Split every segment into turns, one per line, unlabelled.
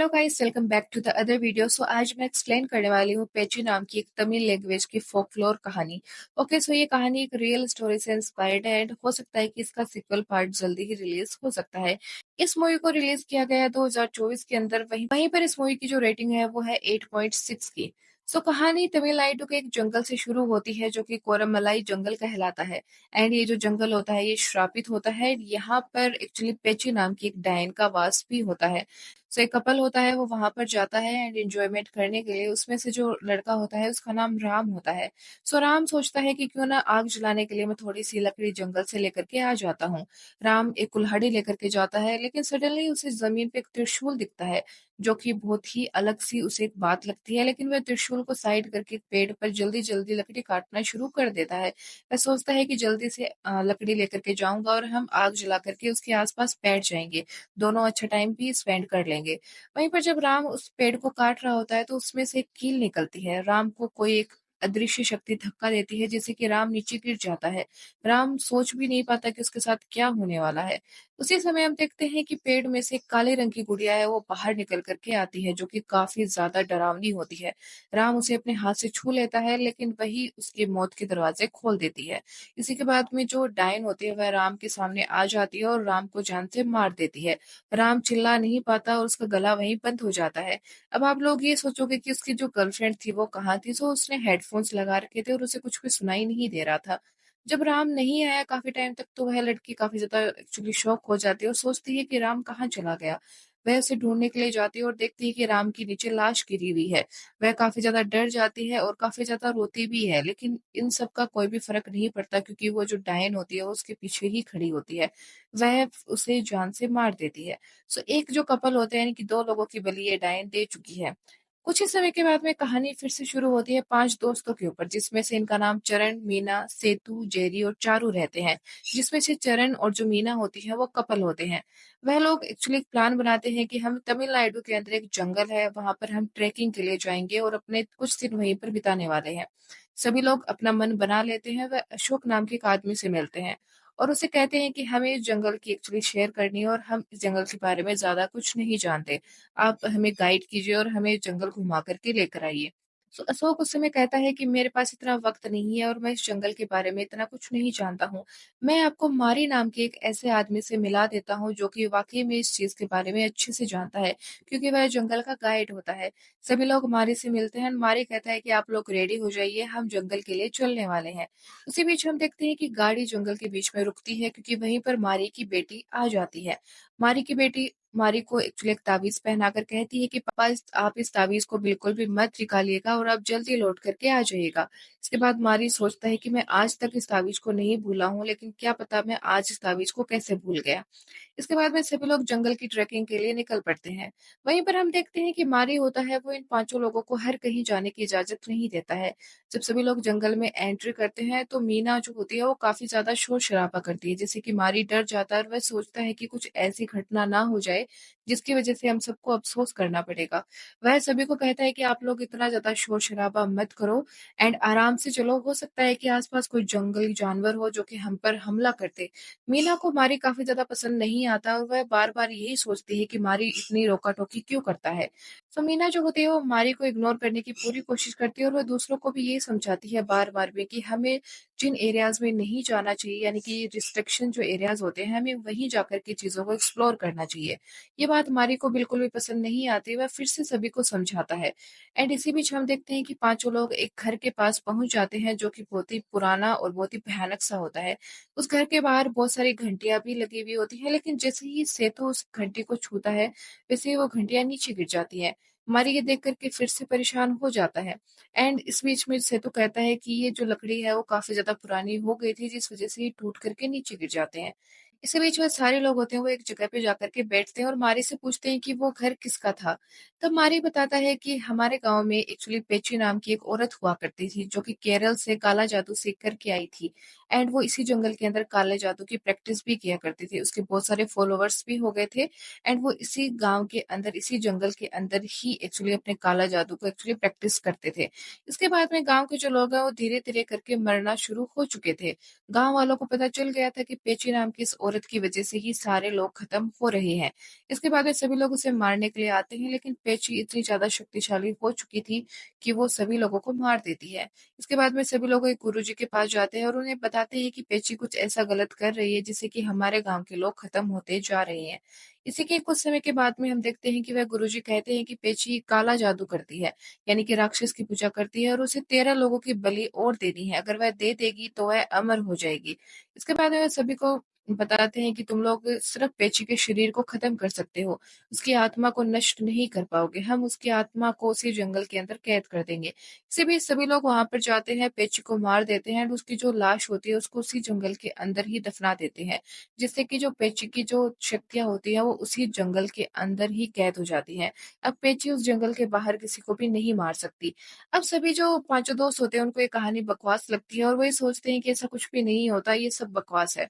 Hello guys, welcome back to the other video. So आज मैं explain करने वाली हूँ पेची नाम की एक तमिल लैंग्वेज की फोकलोर कहानी। ओके, सो ये कहानी एक रियल स्टोरी से इंस्पायर्ड है एंड हो सकता है कि इसका सीक्वल पार्ट जल्दी ही रिलीज हो सकता है। इस मूवी को रिलीज किया गया 2024 के अंदर। वहीं पर इस मूवी की जो रेटिंग है वो है 8.6 की। सो कहानी तमिलनाडु के एक जंगल से शुरू होती है जो कि कोरमलाई जंगल कहलाता है। एंड ये जो जंगल होता है ये श्रापित होता है। यहाँ पर एक्चुअली पेची नाम की एक डायन का वास भी होता है। सो एक कपल होता है, वो वहां पर जाता है एंड एंजॉयमेंट करने के लिए। उसमें से जो लड़का होता है उसका नाम राम होता है। सो राम सोचता है कि क्यों ना आग जलाने के लिए मैं थोड़ी सी लकड़ी जंगल से लेकर के आ जाता हूँ। राम एक कुल्हाड़ी लेकर के जाता है, लेकिन सडनली उसे जमीन पे एक त्रिशूल दिखता है जो कि बहुत ही अलग सी उसे एक बात लगती है। लेकिन वह त्रिशूल को साइड करके पेड़ पर जल्दी जल्दी लकड़ी काटना शुरू कर देता है। वह सोचता है कि जल्दी से लकड़ी लेकर के जाऊंगा और हम आग जला करके उसके आसपास बैठ जाएंगे। दोनों अच्छा टाइम भी स्पेंड कर लेंगे। वहीं पर जब राम उस पेड़ को काट रहा होता है तो उसमें से एक कील निकलती है। राम को कोई एक अदृश्य शक्ति धक्का देती है जिससे कि राम नीचे गिर जाता है। राम सोच भी नहीं पाता कि उसके साथ क्या होने वाला है। उसी समय हम देखते हैं कि पेड़ में से एक काले रंग की गुड़िया है, वो बाहर निकल करके आती है जो कि काफी ज्यादा डरावनी होती है। राम उसे अपने हाथ से छू लेता है, लेकिन वही उसकी मौत के दरवाजे खोल देती है। इसी के बाद में जो डायन होती है वह राम के सामने आ जाती है और राम को जान से मार देती है। राम चिल्ला नहीं पाता और उसका गला वहीं बंद हो जाता है। अब आप लोग ये सोचोगे कि उसकी जो गर्लफ्रेंड थी वो कहाँ थी। सो उसने हेडफोन्स लगा रखे थे और उसे कुछ भी सुनाई नहीं दे रहा था। जब राम नहीं आया काफी टाइम तक तो वह लड़की काफी ज्यादा एक्चुअली शॉक हो जाती है और सोचती है कि राम कहाँ चला गया। वह उसे ढूंढने के लिए जाती है और देखती है कि राम की नीचे लाश गिरी हुई है। वह काफी ज्यादा डर जाती है और काफी ज्यादा रोती भी है, लेकिन इन सब का कोई भी फर्क नहीं पड़ता क्योंकि वो जो डायन होती है वो उसके पीछे ही खड़ी होती है। वह उसे जान से मार देती है। सो एक जो कपल होते हैं, यानी कि दो लोगों की बलि ये डायन दे चुकी है। कुछ ही समय के बाद में कहानी फिर से शुरू होती है 5 दोस्तों के ऊपर, जिसमें से इनका नाम चरण, मीना, सेतु, जेरी और चारू रहते हैं। जिसमें से चरण और जो मीना होती है वो कपल होते हैं। वह लोग एक्चुअली प्लान बनाते हैं कि हम तमिलनाडु के अंदर एक जंगल है, वहां पर हम ट्रेकिंग के लिए जाएंगे और अपने कुछ दिन वहीं पर बिताने वाले हैं। सभी लोग अपना मन बना लेते हैं। वह अशोक नाम के एक आदमी से मिलते हैं और उसे कहते हैं कि हमें इस जंगल की एक्चुअली शेयर करनी है और हम इस जंगल के बारे में ज्यादा कुछ नहीं जानते। आप हमें गाइड कीजिए और हमें जंगल घुमा करके लेकर आइए। तो अशोक उस समय कहता है कि मेरे पास इतना वक्त नहीं है और मैं इस जंगल के बारे में इतना कुछ नहीं जानता हूँ। मैं आपको मारी नाम के एक ऐसे आदमी से मिला देता हूँ जो कि वाकई में इस चीज के बारे में अच्छे से जानता है, क्योंकि वह जंगल का गाइड होता है। सभी लोग मारी से मिलते हैं। मारी कहता है कि आप लोग रेडी हो जाइए, हम जंगल के लिए चलने वाले हैं। उसी बीच हम देखते हैं कि गाड़ी जंगल के बीच में रुकती है क्योंकि वहीं पर मारी की बेटी आ जाती है। मारी की बेटी मारी को एक्चुअली एक ताबीज पहनाकर कहती है कि पापा आप इस ताबीज को बिल्कुल भी मत निकालिएगा और आप जल्दी लौट करके आ जाइएगा। इसके बाद मारी सोचता है कि मैं आज तक इस ताबीज को नहीं भूला हूँ, लेकिन क्या पता मैं आज इस ताबीज को कैसे भूल गया। इसके बाद में सभी लोग जंगल की ट्रैकिंग के लिए निकल पड़ते हैं। वहीं पर हम देखते हैं कि मारी होता है वो इन 5 लोगों को हर कहीं जाने की इजाजत नहीं देता है। जब सभी लोग जंगल में एंट्री करते हैं तो मीना जो होती है वो काफी ज्यादा शोर शराबा करती है, जिससे कि मारी डर जाता है और वह सोचता है कि कुछ ऐसी घटना ना हो जाए जिसकी वजह से हम सबको अफसोस करना पड़ेगा। वह सभी को कहता है कि आप लोग इतना ज्यादा शोर शराबा मत करो एंड आराम से चलो। हो सकता है कि आसपास कोई जंगली जानवर हो जो कि हम पर हमला करते। मीना को मारी काफी ज्यादा पसंद नहीं आता और वह बार बार यही सोचती है कि मारी इतनी रोका टोकी क्यों करता है। तो मीना जो होती है वो मारी को इग्नोर करने की पूरी कोशिश करती है और वह दूसरों को भी यही समझाती है बार बार में कि हमें जिन एरियाज में नहीं जाना चाहिए, यानी कि रिस्ट्रिक्शन जो एरियाज होते हैं, हमें वहीं जाकर के चीजों को एक्सप्लोर करना चाहिए। ये बात मारी को बिल्कुल भी पसंद नहीं आती। वह फिर से सभी को समझाता है। एंड इसी बीच हम देखते हैं कि 5 लोग एक घर के पास पहुंच जाते हैं जो कि बहुत ही पुराना और बहुत ही भयानक सा होता है। उस घर के बाहर बहुत सारी घंटियां भी लगी हुई होती है, लेकिन जैसे ही सेतु उस घंटी को छूता है वैसे ही वो घंटियां नीचे गिर जाती हैं। मारी ये देख करके फिर से परेशान हो जाता है। एंड इस बीच में सेतु कहता है कि ये जो लकड़ी है वो काफी ज्यादा पुरानी हो गई थी, जिस वजह से ये टूट करके नीचे गिर जाते हैं। इसी बीच में सारे लोग होते हैं वो एक जगह पे जाकर के बैठते हैं और मारी से पूछते हैं कि वो घर किसका था। तब मारी बताता है कि हमारे गांव में एक्चुअली पेची नाम की एक औरत हुआ करती थी जो कि केरल से काला जादू सीख करके आई थी। एंड वो इसी जंगल के अंदर काले जादू की प्रैक्टिस भी किया करती थी। उसके बहुत सारे फॉलोवर्स भी हो गए थे एंड वो इसी गांव के अंदर, इसी जंगल के अंदर ही एक्चुअली अपने काला जादू को एक्चुअली प्रैक्टिस करते थे। इसके बाद में गांव के जो लोग हैं वो धीरे धीरे करके मरना शुरू हो चुके थे। गांव वालों को पता चल गया था कि पेची नाम की इस औरत की वजह से ही सारे लोग खत्म हो रहे हैं। इसके बाद में सभी लोग उसे मारने के लिए आते हैं, लेकिन पेची इतनी ज़्यादा शक्तिशाली हो चुकी थी कि वो सभी लोगों को मार देती है। इसके बाद में सभी लोग एक गुरुजी के पास जाते हैं और उन्हें बताते हैं कि पेची कुछ ऐसा गलत कर रही है जिससे कि हमारे गाँव के लोग खत्म होते जा रहे हैं। इसी के कुछ समय के बाद में हम देखते हैं कि वह गुरुजी कहते हैं कि पेची काला जादू करती है, यानी कि राक्षस की पूजा करती है और उसे 13 लोगों की बलि और देनी है। अगर वह दे देगी तो वह अमर हो जाएगी। इसके बाद वह सभी को बताते हैं कि तुम लोग सिर्फ पेची के शरीर को खत्म कर सकते हो, उसकी आत्मा को नष्ट नहीं कर पाओगे। हम उसकी आत्मा को उसी जंगल के अंदर कैद कर देंगे। इसी बीच सभी लोग वहां पर जाते हैं, पेची को मार देते हैं और उसकी जो लाश होती है उसको उसी जंगल के अंदर ही दफना देते हैं, जिससे कि जो पेची की जो शक्तियां होती हैं वो उसी जंगल के अंदर ही कैद हो जाती हैं। अब पेची उस जंगल के बाहर किसी को भी नहीं मार सकती। अब सभी जो पांचों दोस्त होते हैं उनको ये कहानी बकवास लगती है और वो ये सोचते हैं कि ऐसा कुछ भी नहीं होता, ये सब बकवास है।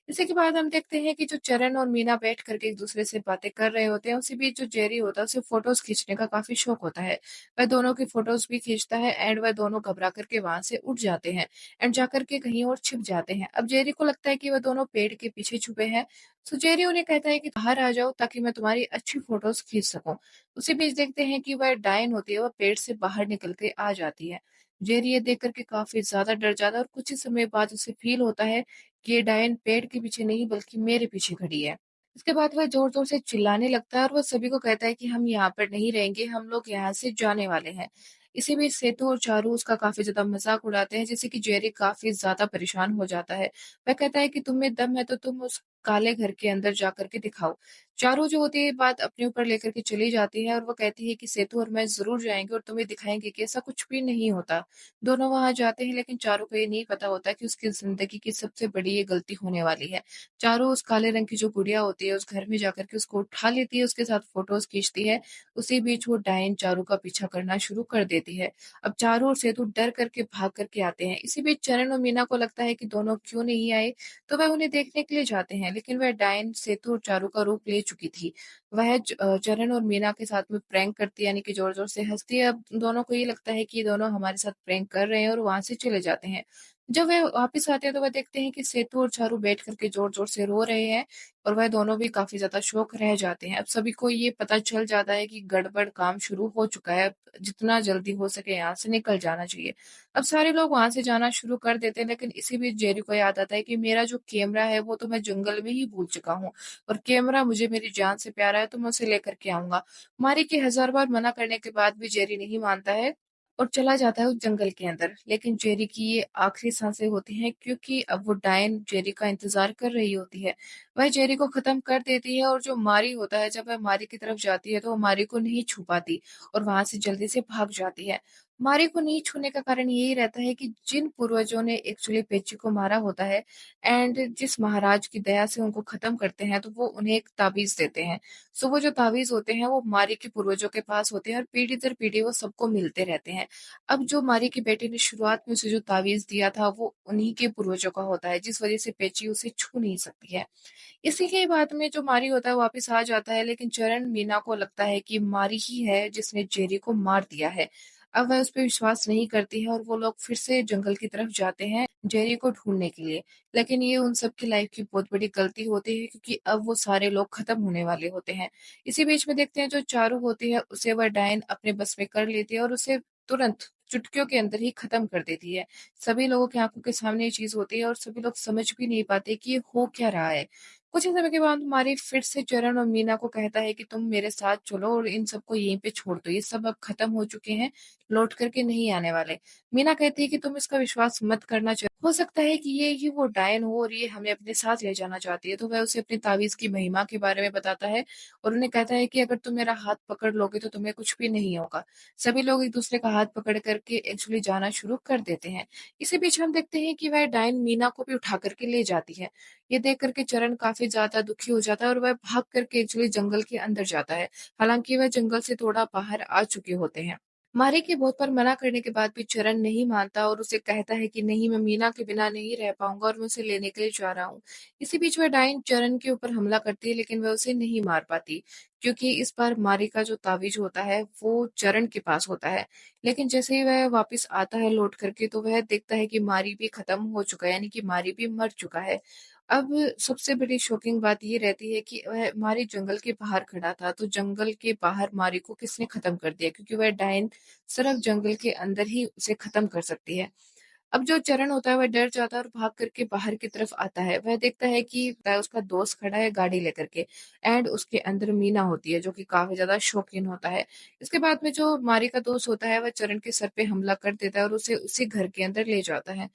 इसी के बाद हम देखते हैं कि जो चरण और मीना बैठ करके एक दूसरे से बातें कर रहे होते हैं, उसी बीच जो जेरी होता है उसे फोटोज खींचने का काफी शौक होता है। वह दोनों की फोटोज भी खींचता है एंड वह दोनों घबरा करके वहां से उठ जाते हैं एंड जाकर के कहीं और छिप जाते हैं। अब जेरी को लगता है कि वह दोनों पेड़ के पीछे छुपे हैं, तो जेरी उन्हें कहता है कि बाहर आ जाओ ताकि मैं तुम्हारी अच्छी फोटोज खींच सकूं। उसी बीच देखते हैं कि वह डायन होती है, वह पेड़ से बाहर निकल के आ जाती है। जेरी ये देख करके काफी ज्यादा डर जाता है और कुछ ही समय बाद उसे फील होता है कि ये डायन पेड़ के पीछे नहीं बल्कि मेरे पीछे खड़ी है। इसके बाद वह जोर-जोर से चिल्लाने लगता है और वह सभी को कहता है कि हम यहाँ पर नहीं रहेंगे, हम लोग यहाँ से जाने वाले हैं। इसी बीच सेतु और चारू उसका काफ़ी ज़्यादा मज़ाक उड़ाते हैं, जिससे कि जेरी काफ़ी ज़्यादा परेशान हो जाता है। वह कहता है कि तुम में दम है तो तुम उस काले घर के अंदर जाकर के दिखाओ। चारू जो होती है ये बात अपने ऊपर लेकर के चली जाती है और वो कहती है कि सेतु और मैं ज़रूर जाएँगे और तुम्हें दिखाएँगे कि ऐसा कुछ भी नहीं होता। दोनों वहाँ जाते हैं, लेकिन चारू को ये नहीं पता होता कि उसकी ज़िंदगी की सबसे बड़ी ये गलती होने वाली है। चारू उस काले रंग की जो गुड़िया होती है, उस घर में जाकर के उसको उठा लेती है, उसके साथ फ़ोटोज़ खींचती है। उसी बीच वो डायन चारू का पीछा करना शुरू कर देती है। अब चारू और सेतु डर करके भाग करके आते हैं। इसी बीच चरण और मीना को लगता है कि दोनों क्यों नहीं आए, तो वह उन्हें देखने के लिए जाते हैं, लेकिन वह डायन सेतु और चारू का रूप ले चुकी थी। वह चरण और मीना के साथ में प्रैंक करती है, यानी कि ज़ोर-ज़ोर से हँसती है। अब दोनों को ये लगता है कि ये दोनों हमारे साथ प्रैंक कर रहे हैं और वहाँ से चले जाते हैं। जब वह वापस आते हैं तो वह देखते हैं कि सेतु और चारू बैठ कर के ज़ोर-ज़ोर से रो रहे हैं और वह दोनों भी काफ़ी ज़्यादा शॉक रह जाते हैं। अब सभी को ये पता चल जाता है कि गड़बड़ काम शुरू हो चुका है, अब जितना जल्दी हो सके यहाँ से निकल जाना चाहिए। अब सारे लोग वहाँ से जाना शुरू कर देते हैं, लेकिन इसी बीच जेरी को याद आता है कि मेरा जो कैमरा है वो तो मैं जंगल में ही भूल चुका हूँ और कैमरा मुझे मेरी जान से प्यारा है, तो मैं उसे लेकर के आऊँगा। मारी के हज़ार बार मना करने के बाद भी जेरी नहीं मानता है और चला जाता है उस जंगल के अंदर। लेकिन जेरी की ये आखिरी सांसें होती हैं, क्योंकि अब वो डायन जेरी का इंतज़ार कर रही होती है। वह जेरी को ख़त्म कर देती है और जो मारी होता है, जब वह मारी की तरफ जाती है तो वो मारी को नहीं छू पाती और वहाँ से जल्दी से भाग जाती है। मारी को नहीं छूने का कारण यही रहता है कि जिन पूर्वजों ने एक्चुअली पेची को मारा होता है एंड जिस महाराज की दया से उनको ख़त्म करते हैं, तो वो उन्हें एक ताबीज़ देते हैं। सो वो जो ताबीज़ होते हैं वो मारी के पूर्वजों के पास होते हैं और पीढ़ी दर पीढ़ी वो सबको मिलते रहते हैं। अब जो मारी की बेटी ने शुरुआत में उसे जो ताबीज़ दिया था वो उन्हीं के पूर्वजों का होता है, जिस वज़ह से पेची उसे छू नहीं सकती है। इसी के बाद में जो मारी होता है वो वापस आ जाता है, लेकिन चरण मीना को लगता है कि मारी ही है जिसने जेरी को मार दिया है। अब वह उस पे विश्वास नहीं करती है और वो लोग फिर से जंगल की तरफ जाते हैं जेरी को ढूँढने के लिए। लेकिन ये उन सब की लाइफ़ की बहुत बड़ी गलती होती है, क्योंकि अब वो सारे लोग खत्म होने वाले होते हैं। इसी बीच में देखते हैं जो चारू होती है उसे वह डायन अपने बस में कर लेती है और उसे तुरंत चुटकियों के अंदर ही खत्म कर देती है। सभी लोगों की आँखों के सामने ये चीज़ होती है और सभी लोग समझ भी नहीं पाते कि ये हो क्या रहा है। कुछ ही समय के बाद मारी फिर से चरण और मीना को कहता है कि तुम मेरे साथ चलो और इन सबको यहीं पे छोड़ दो। ये सब अब खत्म हो चुके हैं, लौट कर के नहीं आने वाले। मीना कहती है कि तुम इसका विश्वास मत करना हो सकता है कि ये ही वो डायन हो और ये हमें अपने साथ ले जाना चाहती है। तो वह उसे अपनी तावीज़ की महिमा के बारे में बताता है और उन्हें कहता है कि अगर तुम मेरा हाथ पकड़ लोगे तो तुम्हें कुछ भी नहीं होगा। सभी लोग एक-दूसरे का हाथ पकड़ कर के एक्चुअली जाना शुरू कर देते हैं। इसी बीच हम देखते हैं कि वह डायन मीना को भी उठा कर के ले जाती है। ये देख कर के चरण काफ़ी ज़्यादा दुखी हो जाता है और वह भाग कर के एक्चुअली जंगल के अंदर जाता है। हालाँकि वह जंगल से थोड़ा बाहर आ चुके होते हैं। मारी की बहुत बार मना करने के बाद भी चरण नहीं मानता और उसे कहता है कि नहीं, मैं मीना के बिना नहीं रह पाऊँगा और मैं उसे लेने के लिए जा रहा हूँ। इसी बीच वह डायन चरण के ऊपर हमला करती है, लेकिन वह उसे नहीं मार पाती, क्योंकि इस बार मारी का जो तावीज़ होता है वो चरण के पास होता है। लेकिन जैसे ही वह वापस आता है लौट कर के, तो वह देखता है कि मारी भी खत्म हो चुका है, यानी कि मारी भी मर चुका है। अब सबसे बड़ी शॉकिंग बात ये रहती है कि वह मारी जंगल के बाहर खड़ा था, तो जंगल के बाहर मारी को किसने खत्म कर दिया, क्योंकि वह डायन सिर्फ जंगल के अंदर ही उसे खत्म कर सकती है। अब जो चरण होता है वह डर जाता है और भाग करके बाहर की तरफ आता है। वह देखता है कि उसका दोस्त खड़ा है गाड़ी लेकर के, एंड उसके अंदर मीना होती है जो कि काफी ज्यादा शौकीन होता है। इसके बाद में जो मारी का दोस्त होता है वह चरण के सर पे हमला कर देता है और उसे उसी घर के अंदर ले जाता है।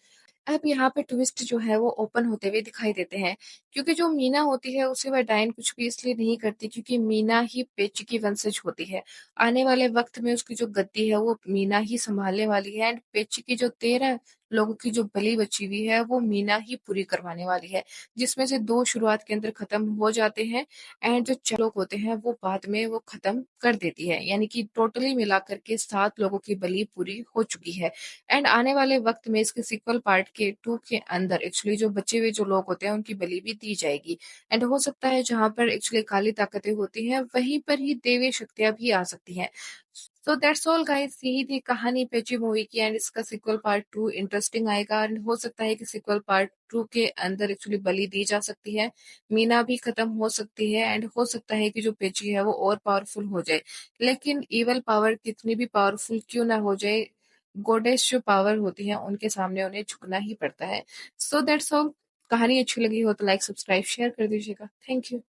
अब यहाँ पे ट्विस्ट जो है वो ओपन होते हुए दिखाई देते हैं, क्योंकि जो मीना होती है उसे वह डायन कुछ भी इसलिए नहीं करती क्योंकि मीना ही पेची की वंशज होती है। आने वाले वक्त में उसकी जो गद्दी है वो मीना ही संभालने वाली है, एंड पेची की जो 13 लोगों की जो बलि बची हुई है वो मीना ही पूरी करवाने वाली है, जिसमें से 2 शुरुआत के अंदर खत्म हो जाते हैं, एंड जो 4 लोग होते हैं वो बाद में वो खत्म कर देती है, यानी कि टोटली मिलाकर के 7 लोगों की बलि पूरी हो चुकी है। एंड आने वाले वक्त में इसके सीक्वल पार्ट के 2 के अंदर एक्चुअली जो बचे हुए जो लोग होते हैं उनकी बलि भी दी जाएगी। एंड हो सकता है जहां पर एक्चुअली काली ताकतें होती हैं वहीं पर ही देवी शक्तियां भी आ सकती हैं। सो दैट्स ऑल गाइस, यही थी कहानी पेची मूवी की, एंड इसका सीक्वल पार्ट 2 इंटरेस्टिंग आएगा, एंड हो सकता है कि सीक्वल पार्ट 2 के अंदर एक्चुअली बलि दी जा सकती है, मीना भी खत्म हो सकती है, एंड हो सकता है कि जो पेची है वो और पावरफुल हो जाए। लेकिन इवल पावर कितनी भी पावरफुल क्यों ना हो जाए, गॉडेस जो पावर होती है उनके सामने उन्हें झुकना ही पड़ता है। So that's all. कहानी अच्छी लगी हो तो लाइक सब्सक्राइब शेयर कर दीजिएगा। Thank you.